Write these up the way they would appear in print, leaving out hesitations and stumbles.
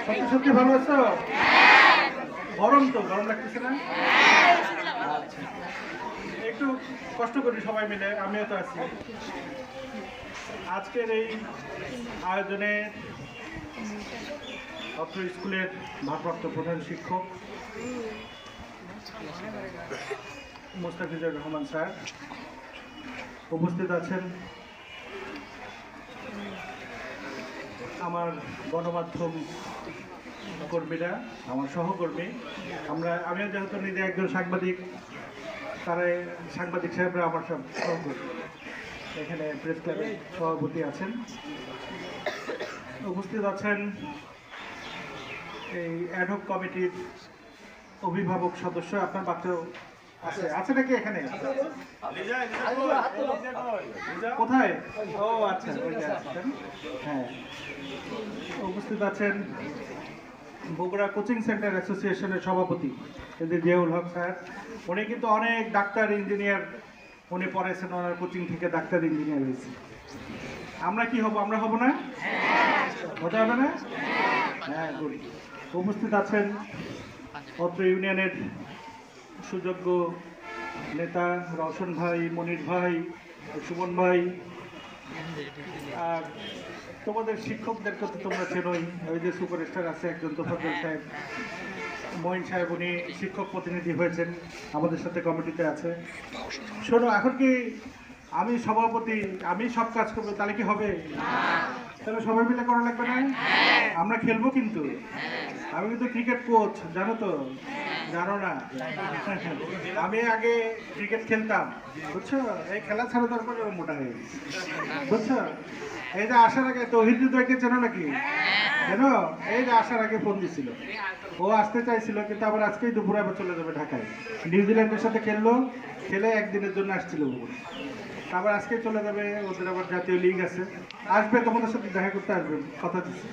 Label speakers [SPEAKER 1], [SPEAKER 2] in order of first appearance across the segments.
[SPEAKER 1] সত্যি সত্যি ভালো আছো? গরম তো, গরম লাগতেছে না? আচ্ছা, একটু কষ্ট করি সবাই মিলে, আমিও তো আছি। আজকের এই আয়োজনে অত্র স্কুলের ভারপ্রাপ্ত প্রধান শিক্ষক মোস্তাফিজুর রহমান স্যার উপস্থিত আছেন, আমার গণমাধ্যম কর্মীরা, আমার সহকর্মী, আমিও যেহেতু নিজে একজন সাংবাদিক, তারাই সাংবাদিক সাহেবরা আমার সব সহকর্মী। এখানে প্রেস ক্লাবের সভাপতি আছেন, উপস্থিত আছেন এই অ্যাডহক কমিটির অভিভাবক সদস্য। আপনার বাচ্চাও আছে আছে নাকি এখানে? কোথায়? ও আচ্ছা, হ্যাঁ। উপস্থিত আছেন বগুড়া কোচিং সেন্টার অ্যাসোসিয়েশনের সভাপতি জিয়াউল হক স্যার। উনি কিন্তু অনেক ডাক্তার ইঞ্জিনিয়ার উনি পড়াইছেন, ওনার কোচিং থেকে ডাক্তার ইঞ্জিনিয়ার হয়েছে। আমরা কি হব? আমরা হব না? হতে হবে না? হ্যাঁ, গুড। উপস্থিত আছেন অত্র ইউনিয়নের সুযোগ্য নেতা রওশন ভাই, মনির ভাই, সুমন ভাই। আর তোমাদের শিক্ষকদেরকে তো তোমরা চেনোই, ওই যে সুপারস্টার আছে একজন, তোফাজ্জল সাহেব, মঈন সাহেব, উনি শিক্ষক প্রতিনিধি হয়েছেন, আমাদের সাথে কমিটিতে আছে। শোনো, এখন কি আমি সভাপতি, আমি সব কাজ করবো, তাহলে কি হবে? তাহলে সবাই মিলে করা লাগবে না? আমরা খেলবো কিন্তু, আমি কিন্তু ক্রিকেট কোচ, জানো তো? জানো না? আমি আগে ক্রিকেট খেলতাম, বুঝছো? এই খেলা ছাড়া তারপরে মোটা হয়ে গেছে, বুঝছো? এই যে আসার আগে তৌহিদ হৃদয়কে চেনো নাকি? জানো? এই যে আসার আগে ফোন দিছিল, ও আসতে চাইছিল, কিন্তু আবার আজকেই দুপুরে আবার চলে যাবে ঢাকায়। নিউজিল্যান্ডের সাথে খেললো, খেলে একদিনের জন্য আসছিল, আবার আজকে চলে যাবে, ওদের আবার জাতীয় লিগ আছে, আসবে, তোমাদের সাথে দেখা করতে আসবে, কথা দিচ্ছে।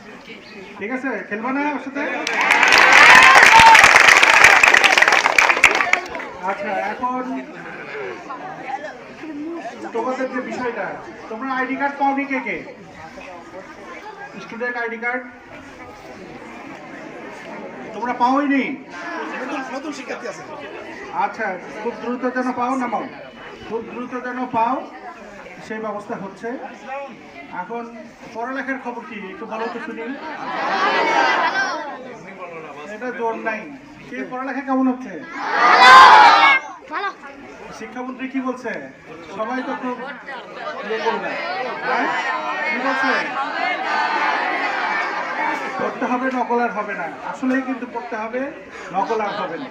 [SPEAKER 1] ঠিক আছে, খেলবা না ওর সাথে? আচ্ছা, এখন তোমাদের যে বিষয়টা, তোমরা আইডি কার্ড পাওনি কে কে? স্টুডেন্ট আইডি কার্ড তোমরা পাওইনি?
[SPEAKER 2] নতুন শিক্ষার্থী আছে।
[SPEAKER 1] আচ্ছা, খুব দ্রুত যেন পাও, না পাও, খুব দ্রুত যেন পাও, সেই ব্যবস্থা হচ্ছে। এখন পড়ালেখার খবর কি একটু বলো তো শুনি। এটা জোর নাই, কি পড়ালেখা কেমন হচ্ছে? শিক্ষামন্ত্রী কি বলছে? সবাই তো খুব ইয়ে করবে, কি বলছে? পড়তে হবে, নকল আর হবে না। আসলেই কিন্তু পড়তে হবে, নকল আর হবে না।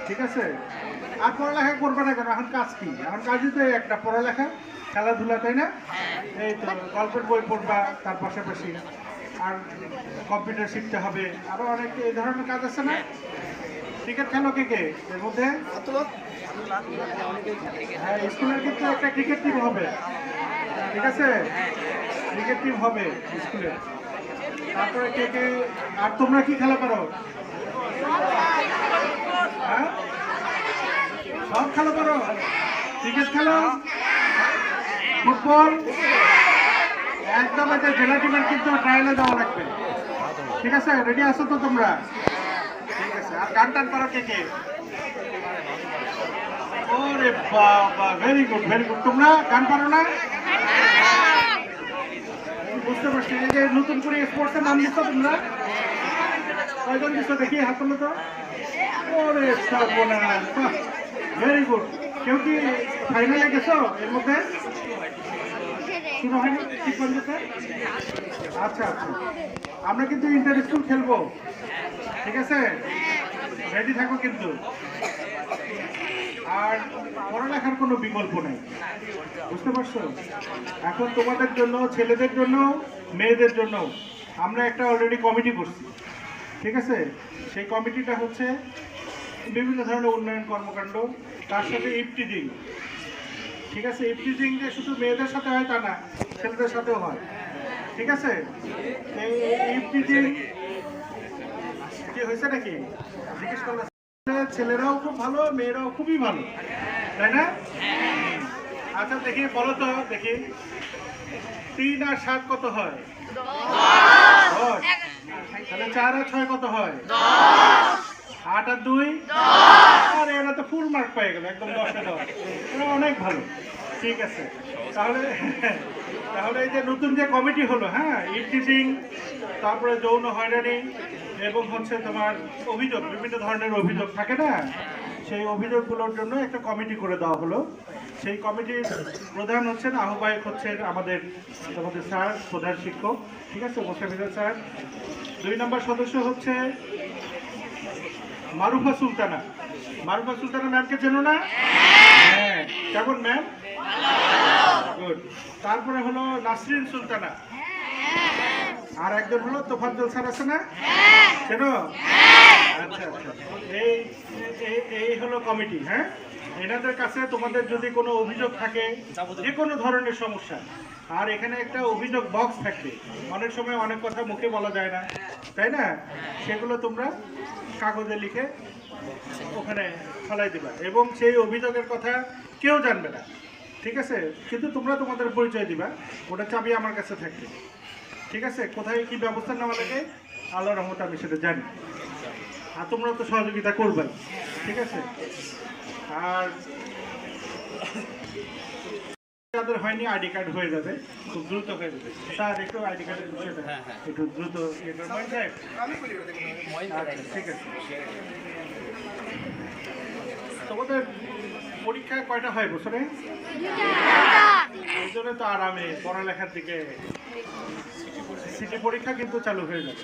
[SPEAKER 1] ঠিক আছে? আর পড়ালেখা করবে না কেন? এখন কাজ কি? এখন কাজই তো একটা, পড়ালেখা, খেলাধুলা, তাই না? এই তো গল্পের বই পড়বা, তার পাশাপাশি আর কম্পিউটার শিখতে হবে, আরো অনেক এই ধরনের কাজ আছে না? ক্রিকেট খেলো কে কে এর মধ্যে? হ্যাঁ, স্কুলের কিন্তু একটা ক্রিকেট টিম হবে, ঠিক আছে? ক্রিকেট টিম হবে স্কুলে। তারপরে কে কে, আর তোমরা কি খেলা করো? হ্যাঁ, সব খেলা করো? ক্রিকেট খেলো, ফুটবল, একদম এটা জেলা টিমের কিন্তু ট্রায়ালে যাওয়া লাগবে, ঠিক আছে? রেডি আছো তো তোমরা? ঠিক আছে। আর গান টান করো কে কে? ওরে বাবা, ভেরি গুড, ভেরি গুড। তোমরা গান পারো না? বুঝতে পারছি। এই যে নতুন করে স্পোর্টসের নাম দিচ্ছ তোমরা, কয়জন দিচ্ছ দেখি, হাত তুলো তো। ওরে সর্বনাশ, ভেরি গুড। কেউ কি ফাইনালে গেছো এর মধ্যে? শুরু হয়নি ঠিক পর্যন্ত? আচ্ছা আচ্ছা, আমরা কিন্তু ইন্টার স্কুল খেলবো, ঠিক আছে? রেডি থাকো কিন্তু। আর পড়ালেখার কোনো বিকল্প নেই, বুঝতে পারছো? এখন তোমাদের জন্য, ছেলেদের জন্য, মেয়েদের জন্য আমরা একটা অলরেডি কমিটি করছি, ঠিক আছে? সেই কমিটিটা হচ্ছে বিভিন্ন ধরনের উন্নয়ন কর্মকাণ্ড, তার সাথে ইফটিজিং, ঠিক আছে? ইফটিজিং যে শুধু মেয়েদের সাথে হয় তা না, ছেলেদের সাথেও হয়, ঠিক আছে? এই ইফটিজিং কি হয়েছে নাকি জিজ্ঞেস করলে, ছেলেরাও খুব ভালো, মেয়েরাও খুবই ভালো, তাই না? আচ্ছা দেখি, বলো তো দেখি, 3 আর 7 কত হয়? 10। তাহলে 4 আর 6 কত হয়? 8 আর 2? আরে এরা তো ফুল মার্ক পেয়ে গেল, একদম 10-এ 10। এটা অনেক ভালো। ঠিক আছে, তাহলে তাহলে এই যে নতুন যে কমিটি হলো, হ্যাঁ, ইভটিজিং, তারপরে যৌন হয়রানি এবং হচ্ছে তোমার অভিযোগ, বিভিন্ন ধরনের অভিযোগ থাকে না, সেই অভিযোগগুলোর জন্য একটা কমিটি করে দেওয়া হলো। সেই কমিটির প্রধান হচ্ছেন, আহ্বায়ক হচ্ছেন আমাদের স্যার, প্রধান শিক্ষক, ঠিক আছে, মোস্তাফিজুর স্যার। 2 নম্বর সদস্য হচ্ছে মারুফা সুলতানা। মারুফা সুলতানা ম্যামকে চেনো না? হ্যাঁ, কেমন ম্যাম? গুড। তারপরে হলো নাসরিন সুলতানা। আর একজন হলো তোফাজ্জল স্যার, আছে না? চেনো? আচ্ছা আচ্ছা, এই এই হলো কমিটি। হ্যাঁ, এনাদের কাছে তোমাদের যদি কোনো অভিযোগ থাকে, যে কোনো ধরনের সমস্যা, আর এখানে একটা অভিযোগ বক্স থাকবে। অনেক সময় অনেক কথা মুখে বলা যায় না, তাই না? সেগুলো তোমরা কাগজে লিখে ওখানে ফেলাই দিবা, এবং সেই অভিযোগের কথা কেউ জানবে না, ঠিক আছে? কিন্তু তোমরা তোমাদের পরিচয় দিবা, ওটা চাবি আমার কাছে থাকবে, ঠিক আছে? কোথায় কি ব্যবস্থা নেওয়া লাগে আল্লাহর রহমতে আমি সেটা জানি, আর তোমরা তো সহযোগিতা করবে, ঠিক আছে? আর যাদের হয়নি আইডি কার্ড হয়ে যাবে, খুব দ্রুত হয়ে যাবে। স্যার একটু আইডি কার্ডের বিষয়টা একটু দ্রুত ইয়ে করবেন। আচ্ছা, ঠিক আছে। তোমাদের পরীক্ষা কয়টা হয় বছরে? এই জন্য তো আরামে পড়ালেখার দিকে। সিটি পরীক্ষা কিন্তু চালু হয়ে যাবে,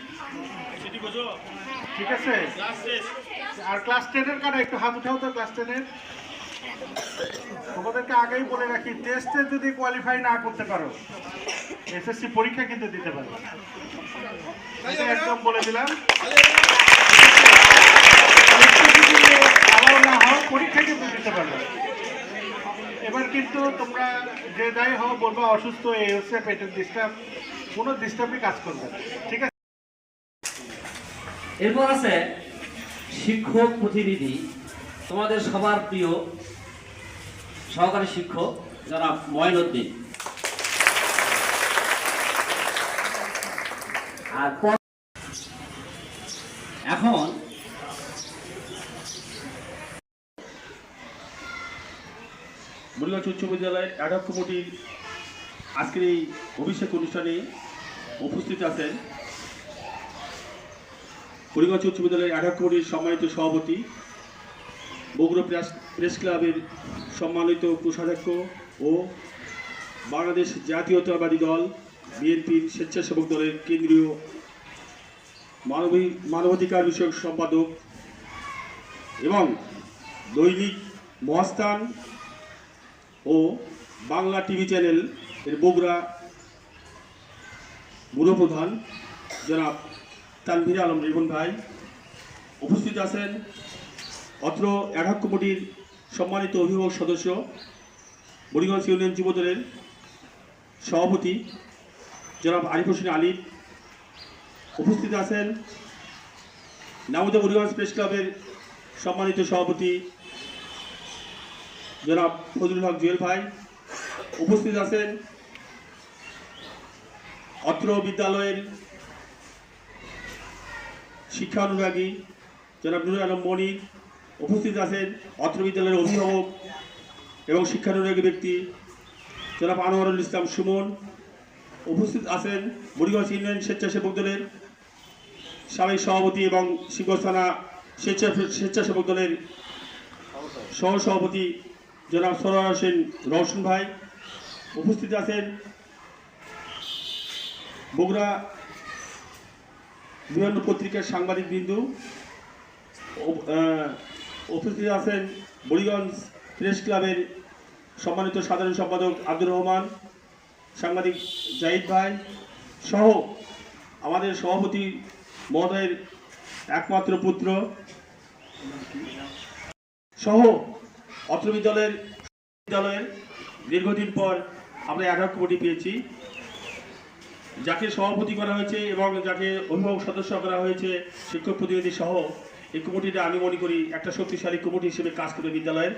[SPEAKER 1] ঠিক আছে? আর ক্লাস 10-এর কারা একটু হাত উঠাও তো, ক্লাস 10-এর। তোমাদেরকে আগেই বলে রাখি, টেস্টে যদি কোয়ালিফাই না করতে পারো, এসএসসি পরীক্ষা কিন্তু দিতে পারো, এটা একদম বলে দিলাম। আলাও না হও, পরীক্ষা কিন্তু দিতে পারবে। এবার কিন্তু তোমরা যে যাই হও বলবো অসুস্থ, এই হচ্ছে পেটের ডিস্টার্ব, কোনো ডিস্টার্বই কাজ করবে না, ঠিক আছে?
[SPEAKER 3] এরপর আছে শিক্ষক প্রতিনিধি, তোমাদের সবার প্রিয় সহকারী শিক্ষক যারা মঈনুদ্দিন। আর এখন
[SPEAKER 4] মুড়িগঞ্জ উচ্চ বিদ্যালয়ের অ্যাডহক কমিটির আজকের এই অভিষেক অনুষ্ঠানে উপস্থিত আছেন মুড়িগঞ্জ উচ্চ বিদ্যালয়ের অ্যাডহক কমিটির সম্মানিত সভাপতি, বগুড়া প্রেস ক্লাবের সম্মানিত কোষাধ্যক্ষ ও বাংলাদেশ জাতীয়তাবাদী দল বিএনপির স্বেচ্ছাসেবক দলের কেন্দ্রীয় মানবাধিকার বিষয়ক সম্পাদক এবং দৈনিক মহাস্থান ও বাংলা টিভি চ্যানেল এর বগুড়া ব্যুরো প্রধান জনাব তানভীর আলম রিপন ভাই। উপস্থিত আছেন অত্র অ্যাডহক কমিটির সম্মানিত অভিভাবক সদস্য, মুড়িগঞ্জ ইউনিয়ন যুবদলের সভাপতি জনাব আরিফ হোসেন আলিফ। উপস্থিত আছেন নামুদা মুড়িগঞ্জ প্রেস ক্লাবের সম্মানিত সভাপতি জনাব ফজলুল হক জুয়েল ভাই। উপস্থিত আছেন অত্র বিদ্যালয়ের শিক্ষা অনুরাগী জনাব নুরুল আলম মনির। উপস্থিত আছেন অত্র বিদ্যালয়ের অভিভাবক এবং শিক্ষানুরাগী ব্যক্তি জনাব আনোয়ারুল ইসলাম সুমন। উপস্থিত আছেন মুড়িগঞ্জ ইউনিয়ন স্বেচ্ছাসেবক দলের সাবেক সভাপতি এবং শিবগঞ্জ থানা স্বেচ্ছাসেবক দলের সহসভাপতি জনাব সরোয়ার হোসেন রওশন ভাই। উপস্থিত আছেন বগুড়া বিভিন্ন পত্রিকার সাংবাদিকবৃন্দ। উপস্থিত আছেন মুড়িগঞ্জ প্রেস ক্লাবের সম্মানিত সাধারণ সম্পাদক আব্দুর রহমান, সাংবাদিক জাহিদ ভাই সহ আমাদের সভাপতি মহোদয়ের একমাত্র পুত্র সহ অত্র বিদ্যালয়ের দীর্ঘদিন পর আমরা অ্যাডহক কমিটি পেয়েছি, যাকে সভাপতি করা হয়েছে এবং যাকে অভিভাবক সদস্য করা হয়েছে, শিক্ষক প্রতিনিধি সহ এই কমিটিটা আমি মনে করি একটা শক্তিশালী কমিটি হিসেবে কাজ করে বিদ্যালয়ের।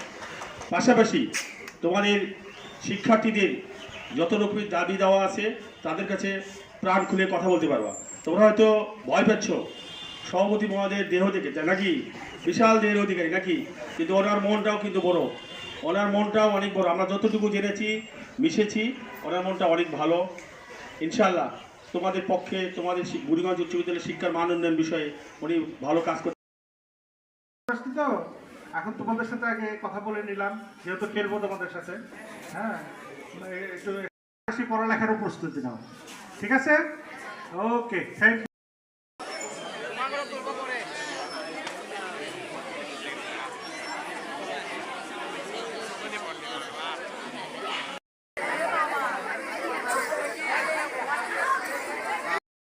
[SPEAKER 4] পাশাপাশি তোমাদের শিক্ষার্থীদের যত রকমের দাবি দেওয়া আছে তাদের কাছে প্রাণ খুলে কথা বলতে পারবা। তোমরা হয়তো ভয় পাচ্ছ সভাপতি মহোদয়ের দেহ থেকে, তাই নাকি? বিশাল দেহের অধিকারী নাকি? কিন্তু ওনার মনটাও কিন্তু বড়, ওনার মনটাও অনেক বড়। আমরা যতটুকু জেনেছি, মিশেছি, ওনার মনটা অনেক ভালো। ইনশাআল্লাহ তোমাদের পক্ষে, তোমাদের বুড়িগঞ্জ উচ্চ বিদ্যালয়ের শিক্ষার মান উন্নয়ন বিষয়ে উনি ভালো কাজ করতে।
[SPEAKER 1] আসছি তো, এখন তোমাদের সাথে আগে কথা বলে নিলাম, যেহেতু খেলবো তোমাদের সাথে। হ্যাঁ, একটু পড়ালেখারও প্রস্তুতি নাও, ঠিক আছে? ওকে, থ্যাংক ইউ।